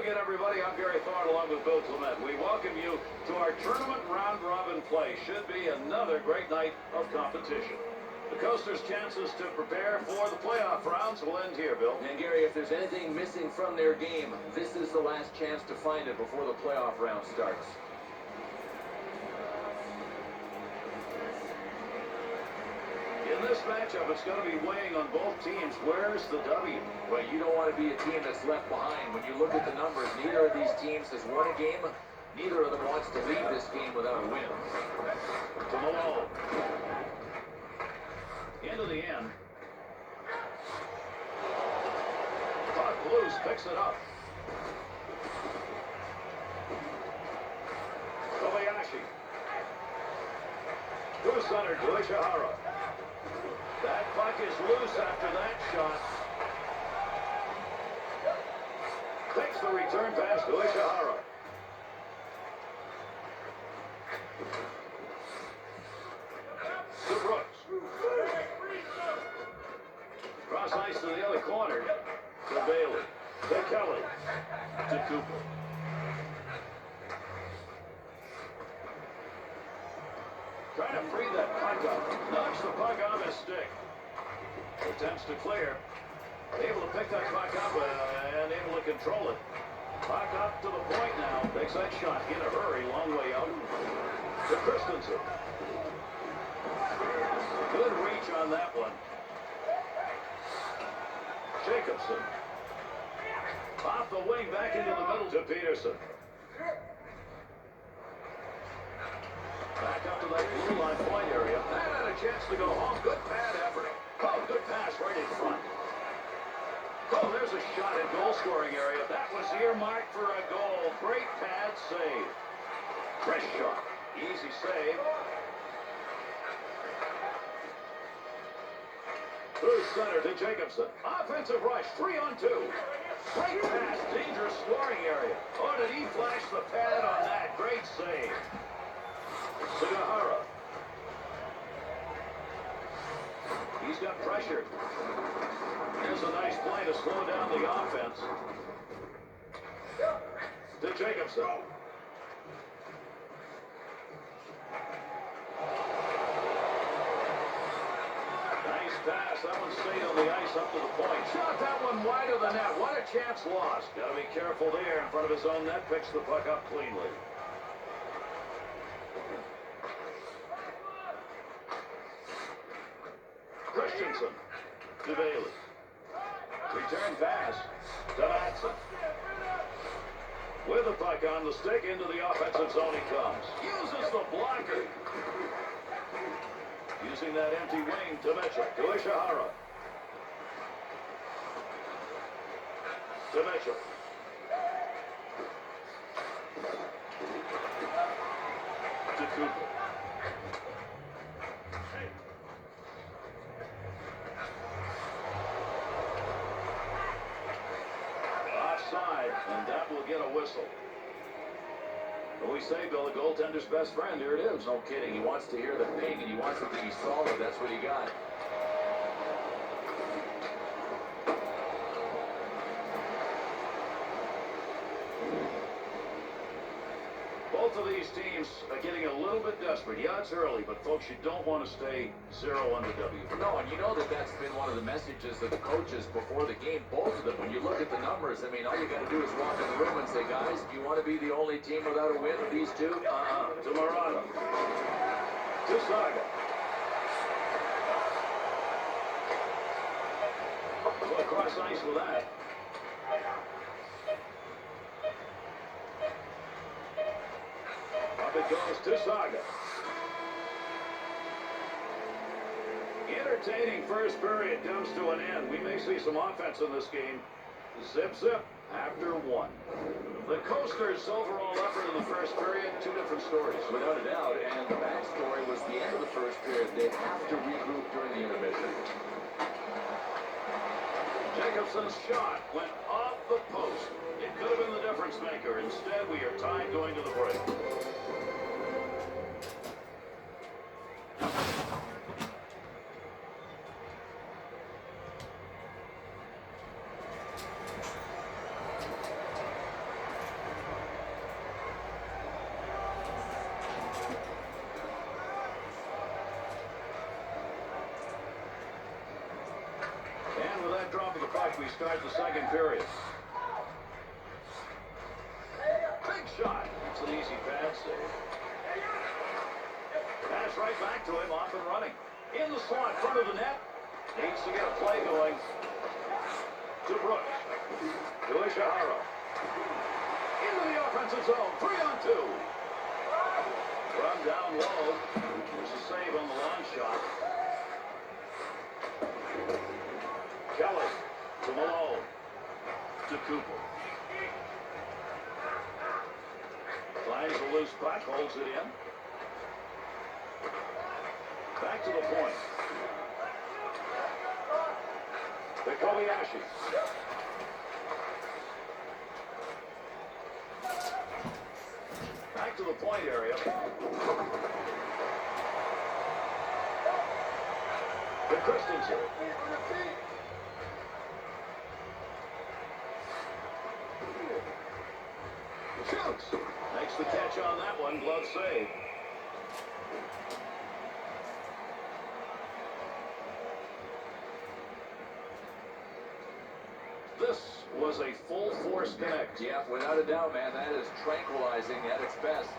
again, everybody. I'm Gary Thorne along with Bill Clement. We welcome you to our tournament round-robin play. Should be another great night of competition. The Coasters' chances to prepare for the playoff rounds will end here, Bill. And Gary, if there's anything missing from their game, this is the last chance to find it before the playoff round starts. In this matchup, it's going to be weighing on both teams. Where's the W? Well, you don't want to be a team that's left behind. When you look at the numbers, neither of these teams has won a game. Neither of them wants to leave this game without a win. To Malone. Into the end. Puck loose, picks it up. Kobayashi. To center, to Ishihara. That puck is loose after that shot. Takes the return pass to Ishihara. To Brooks. Cross ice to the other corner. To Bailey. To Kelly. To Cooper. Trying to free that puck up. Knocks the puck off his stick. Attempts to clear. Able to pick that puck up and able to control it. Puck up to the point now. Takes that shot in a hurry. Long way out. To Christensen. Good reach on that one. Jacobson. Off the wing, back into the middle to Peterson. Back up to that blue line point area. That had a chance to go home. Good pad effort. Oh, good pass right in front. Oh, there's a shot in goal scoring area. That was earmarked for a goal. Great pad save. Fresh shot. Easy save. Through center to Jacobson. Offensive rush, 3-on-2. Great pass, dangerous scoring area. Oh, did he flash the pad on that? Great save. Sugihara. He's got pressure. Here's a nice play to slow down the offense. To Jacobson. Pass. That one stayed on the ice up to the point. Shot that one wide of the net. What a chance lost. Got to be careful there in front of his own net. Picks the puck up cleanly. Christensen to Bailey. Return pass to Matson. With the puck on the stick into the offensive zone he comes. Uses the blocker. Using that empty wing to Mitchell. To Ishihara. To Mitchell. To Cooper. Offside, and that will get a whistle. What we say, Bill, the goaltender's best friend. Here it is. No kidding. He wants to hear the ping, and he wants it to be solid. That's what he got. Both of these teams are getting a little bit desperate. Yeah, it's early, but folks, you don't want to stay 0 under W. No, and you know that's been one of the messages of the coaches before the game. Both of them. When you look at the numbers, I mean, all you got to do is walk in the room and say, guys, do you want to be the only team without a win? These two? To Morano. To Saga. Well, cross ice with that. Up it goes to Saga. Entertaining first period comes to an end. We may see some offense in this game. Zip, zip, after one. The Coasters' overall effort in the first period, two different stories. Without a doubt, and the backstory was the end of the first period. They have to regroup during the intermission. Jacobson's shot went off the post. It could have been the difference maker. Instead, we are tied going to the break. we start the second period. Big shot. It's an easy pad save. Pass right back to him, off and running. In the slot, front of the net. Needs to get a play going. To Brooks. To Ishihara. Into the offensive zone. 3-on-2. Run down low. There's a save on the long shot. Kelly to Malone. To Cooper. Finds a loose puck. Holds it in. Back to the point. To Kobayashi. Back to the point area. To Christensen. Shoots. Makes the catch on that one. Glove save. This was a full force connect. Yeah, without a doubt, man, that is tranquilizing at its best.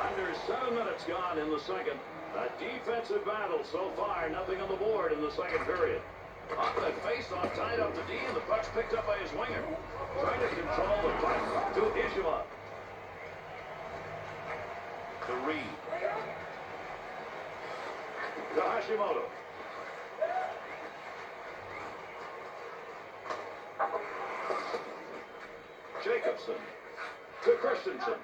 Under 7 minutes gone in the second. A defensive battle so far. Nothing on the board in the second period. Off that face-off, tied up the D, and the puck's picked up by his winger. Trying to control the puck to Ishima. To Reed. To Hashimoto. Jacobson. To Christensen.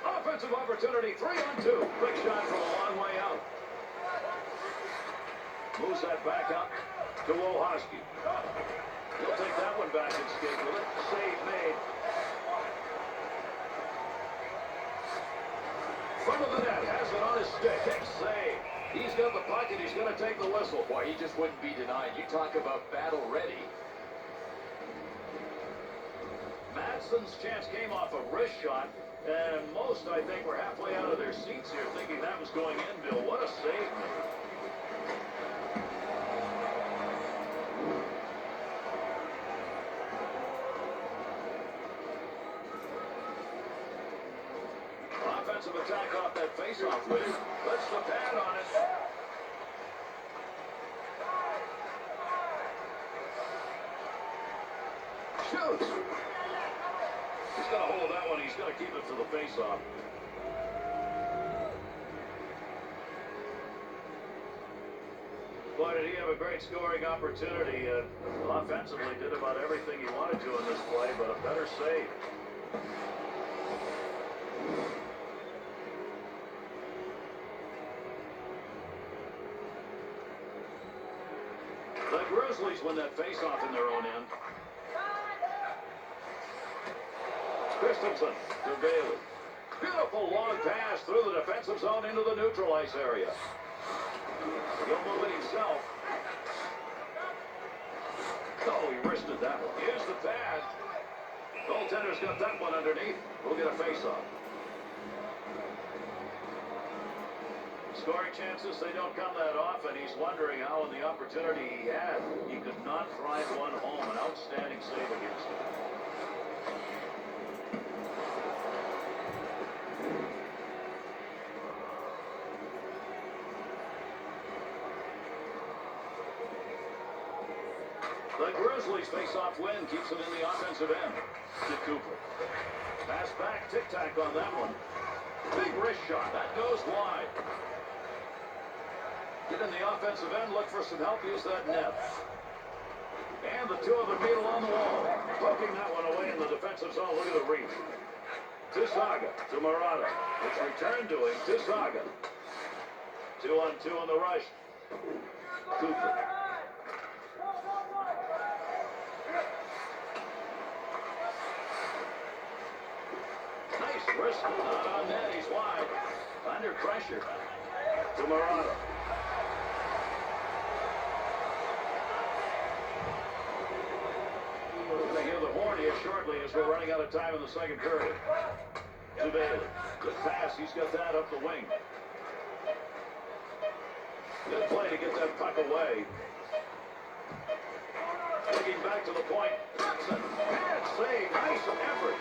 Offensive opportunity, 3-on-2. Quick shot from a long way out. Moves that back up to Wojcicki. He'll take that one back and skate with it. Save made. Front of the net, has it on his stick. Big save. He's got the puck and he's going to take the whistle. Boy, he just wouldn't be denied. You talk about battle ready. Madsen's chance came off a wrist shot, and most, I think, were halfway out of their seats here thinking that was going in, Bill. What a save made. Offensive attack off that face-off win. Puts the pad on it. Shoots. He's going to hold that one. He's going to keep it for the face-off. Boy, did he have a great scoring opportunity. Offensively, did about everything he wanted to in this play, but a better save. The Grizzlies win that face-off in their own end. Christensen to Bailey. Beautiful long pass through the defensive zone into the neutral ice area. He'll move it himself. Oh, he wristed that one. Here's the pad. Goaltender's got that one underneath. We'll get a face-off. Scoring chances, they don't come that often. He's wondering how, in the opportunity he had, he could not drive one home. An outstanding save against him. The Grizzlies face-off win keeps it in the offensive end. To Cooper. Pass back, tic-tac on that one. Big wrist shot. That goes wide. Get in the offensive end, look for some help, use that net. And the two of them meet along the wall. Poking that one away in the defensive zone. Look at the reach. To Saga, to Murata. It's returned to him, to Saga. 2-on-2 on the rush. Cooper. Nice wrist. Not on net, he's wide. Under pressure. To Murata. Here shortly as we're running out of time in the second period. To Bailey. Good pass. He's got that up the wing. Good play to get that puck away. Looking back to the point. Johnson. Bad save. Nice effort.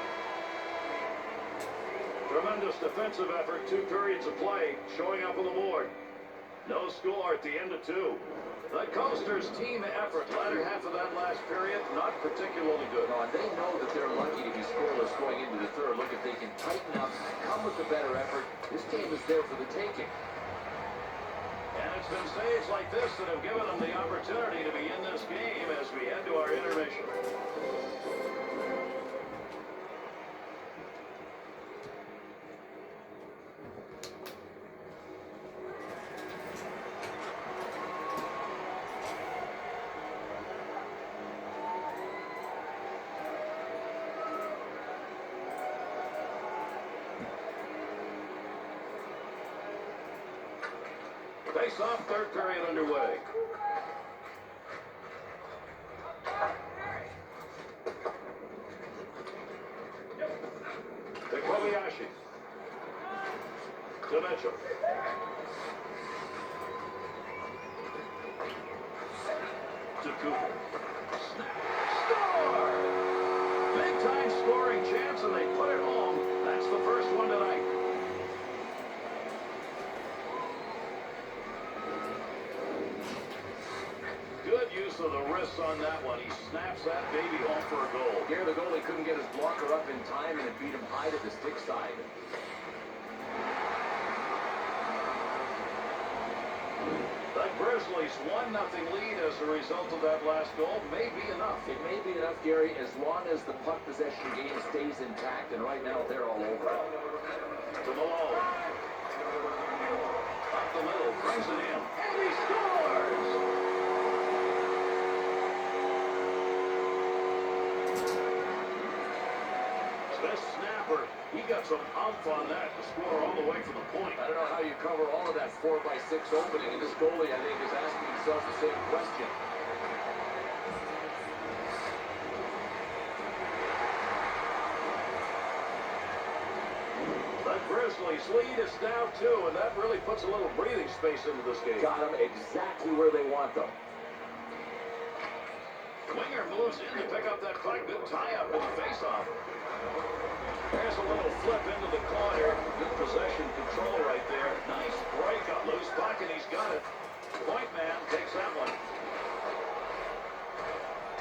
Tremendous defensive effort. 2 periods of play. Showing up on the board. No score at the end of 2. The Coasters' team effort, latter half of that last period, not particularly good. No, and they know that they're lucky to be scoreless going into the third. Look, if they can tighten up, come with a better effort, this game is there for the taking. And it's been saves like this that have given them the opportunity to be in this game as we head to our intermission. Face-off, third period underway. To Kobayashi. To Mitchell. To Cooper. Snap. Score! Big-time scoring chance, and they put it home. That's the first one tonight. Of the wrists on that one. He snaps that baby home for a goal. Here, the goalie couldn't get his blocker up in time, and it beat him high to the stick side. The Grizzlies' 1-0 lead as a result of that last goal may be enough. It may be enough, Gary, as long as the puck possession game stays intact, and right now they're all over it. To Malone. Up the middle, brings it in, and he scores! This snapper, he got some oomph on that to score all the way from the point. I don't know how you cover all of that 4x6 opening, and this goalie, I think, is asking himself the same question. The Grizzlies lead is now 2, and that really puts a little breathing space into this game. Got them exactly where they want them. Winger moves in to pick up that puck. Good tie-up in the face-off. There's a little flip into the corner. Good possession control right there. Nice break on loose puck, and he's got it. Point man takes that one.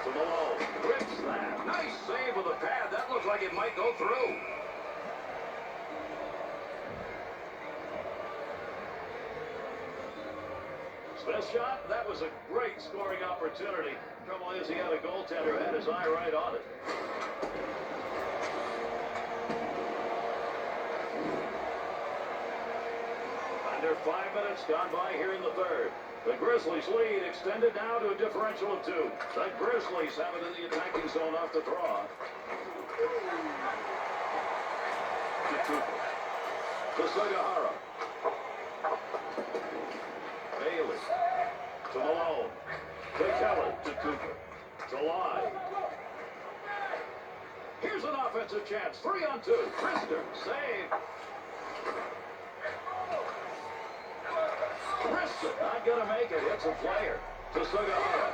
To Malone. Rips that. Nice save with a pad. That looked like it might go through. Smith's shot. That was a great scoring opportunity. Trouble is, he had a goaltender who had his eye right on it. Under 5 minutes gone by here in the third. The Grizzlies lead extended now to a differential of 2. The Grizzlies have it in the attacking zone off the draw. To Cooper. To Sagahara. Bailey. To Malone. To Kelly. To Cooper. To Lai. Here's an offensive chance. 3-on-2. Priester. Save. Priester not going to make it. Hits a player. To Sagahara.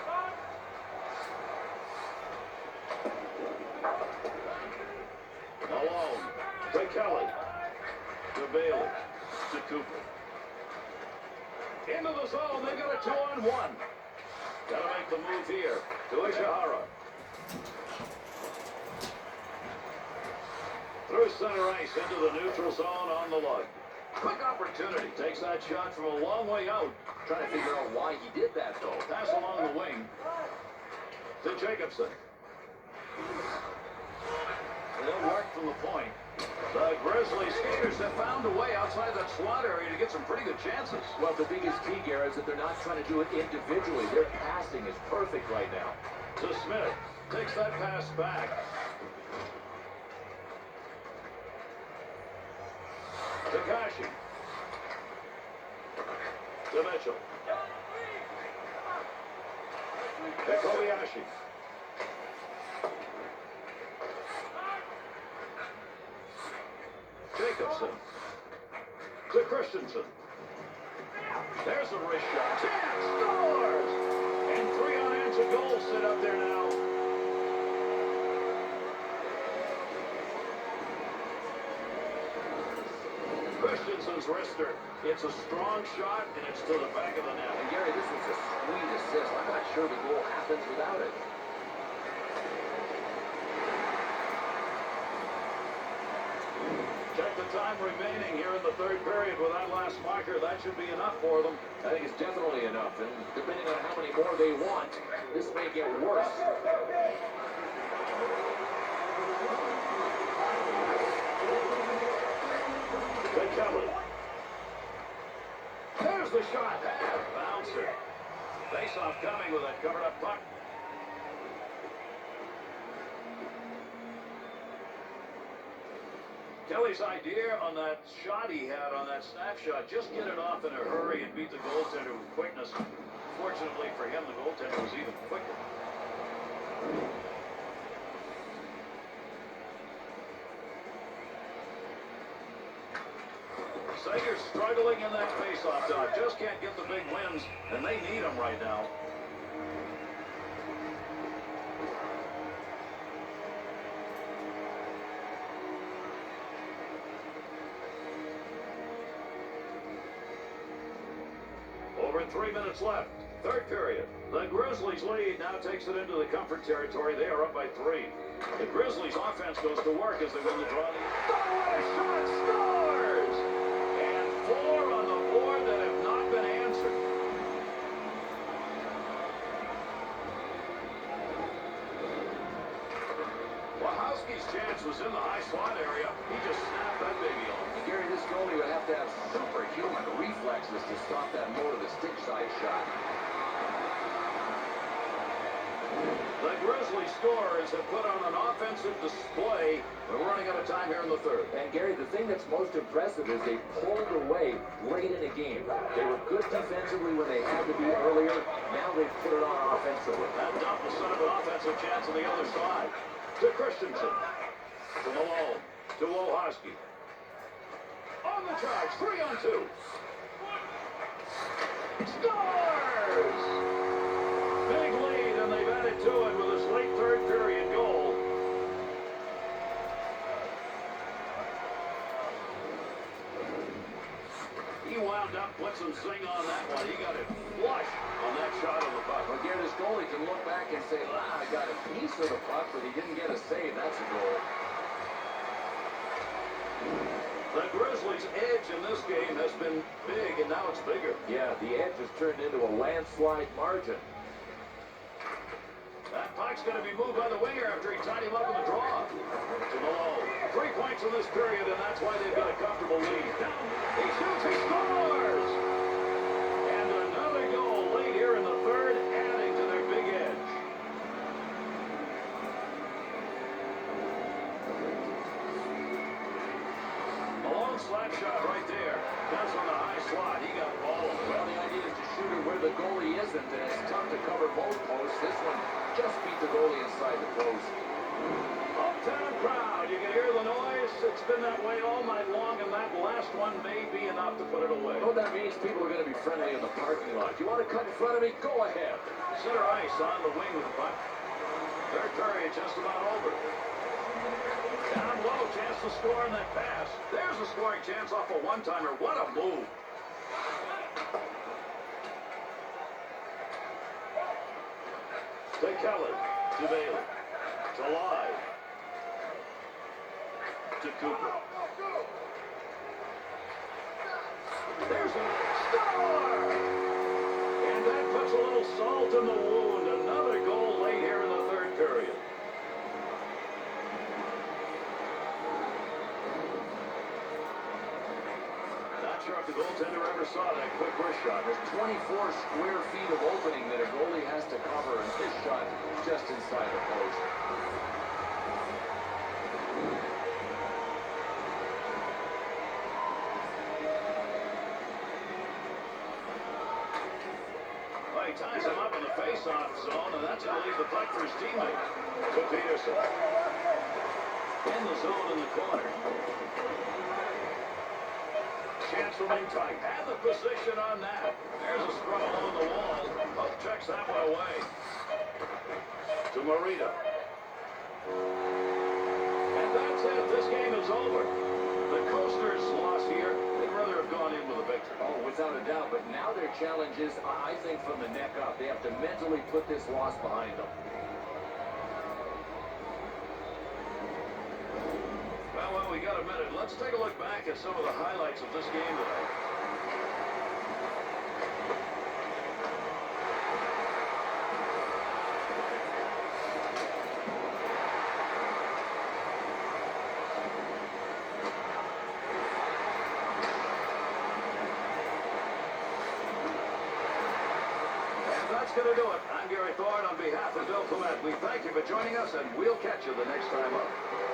Malone. To Kelly. To Bailey. To Cooper. Into the zone. They got a 2-on-1. Got to make the move here. To Ishihara. Through center ice into the neutral zone on the lug. Quick opportunity. Takes that shot from a long way out. Trying to figure out why he did that, though. Pass along the wing. To Jacobson. They'll work from the point. The Grizzlies skaters have found a way outside that slot area to get some pretty good chances. Well, the biggest key, Garrett, is that they're not trying to do it individually. Their passing is perfect right now. To Smith. Takes that pass back. Takashi. To Mitchell. To Kobayashi. Jacobson. To Christensen. There's a wrist shot. Chance scores! And 3 unanswered goals sit up there now. Christensen's wrister. It's a strong shot, and it's to the back of the net. And Gary, this was a sweet assist. I'm not sure the goal happens without it. Check the time remaining here in the third period with that last marker. That should be enough for them. I think it's definitely enough, and depending on how many more they want, this may get worse. Kelly. There's the shot. Bouncer. Face-off coming with that covered-up puck. Kelly's idea on that shot he had on that snapshot, just get it off in a hurry and beat the goaltender with quickness. Fortunately for him, the goaltender was even quicker. Sager's struggling in that faceoff dot. Just can't get the big wins, and they need them right now. Over 3 minutes left. Third period. The Grizzlies lead now takes it into the comfort territory. They are up by 3. The Grizzlies offense goes to work as they win the draw. Oh, a shot scores! And 4 on the board that have not been answered. Wachowski's chance was in the high slot area. He just snapped that baby off. And Gary, this goalie would have to have superhuman reflexes to stop that low to the stick side shot. The Grizzlies scorers have put on an offensive display. We're running out of time here in the third. And Gary, the thing that's most impressive is they pulled away late in the game. They were good defensively when they had to be earlier. Now they've put it on offensively. That dump will set up an offensive chance on the other side. To Christensen. To Malone. To Wojcicki. On the charge. 3 on 2. Scores! Big lead, and they've added to it with this late third period goal. He wound up, put some zing on that one. He got it flush on that shot of the puck. Well, Gary, this goalie can look back and say, I got a piece of the puck, but he didn't get a save. That's a goal. The Grizzlies' edge in this game has been big, and now it's bigger. Yeah, the edge has turned into a landslide margin. That puck's going to be moved by the winger after he tied him up in the draw. To Malone. 3 points in this period, and that's why they've got a comfortable lead. He shoots, he scores! And another goal late here in the third, adding to their big edge. Malone slap shot right there. Comes from the high slot. He got balled. Well, the idea is to shoot it where the goalie isn't, and it's tough to cover both posts. This one just beat the goalie inside the post. Hometown crowd, you can hear the noise. It's been that way all night long, and that last one may be enough to put it away. You know what that means? People are going to be friendly in the parking lot. You want to cut in front of me? Go ahead. Center ice on the wing with the puck. Third period just about over. Down low, chance to score in that pass. There's a scoring chance off a one-timer. What a move. To Kelly. To Bailey. To Live. To Cooper. There's a score! And that puts a little salt in the wound. Another goal late here in the third period. Not sure if the goaltender ever saw that quick wrist shot. There's 24 square feet of opening that a goalie has to cover, and this shot just inside the post. Well, he ties him up in the face-off zone, and that's going to leave the puck for his teammate. To Peterson. In the zone in the corner. chance from in tight. Had the position on that. There's a scrum along the wall. Pope checks that one away. To Marita. And that's it. This game is over. The Coasters lost here. They'd rather have gone in with a victory. Oh, without a doubt. But now their challenge is, I think, from the neck up. They have to mentally put this loss behind them. Well, we got a minute. Let's take a look back at some of the highlights of this game today. That's going to do it. I'm Gary Thorne on behalf of Bill Clement. We thank you for joining us, and we'll catch you the next time up.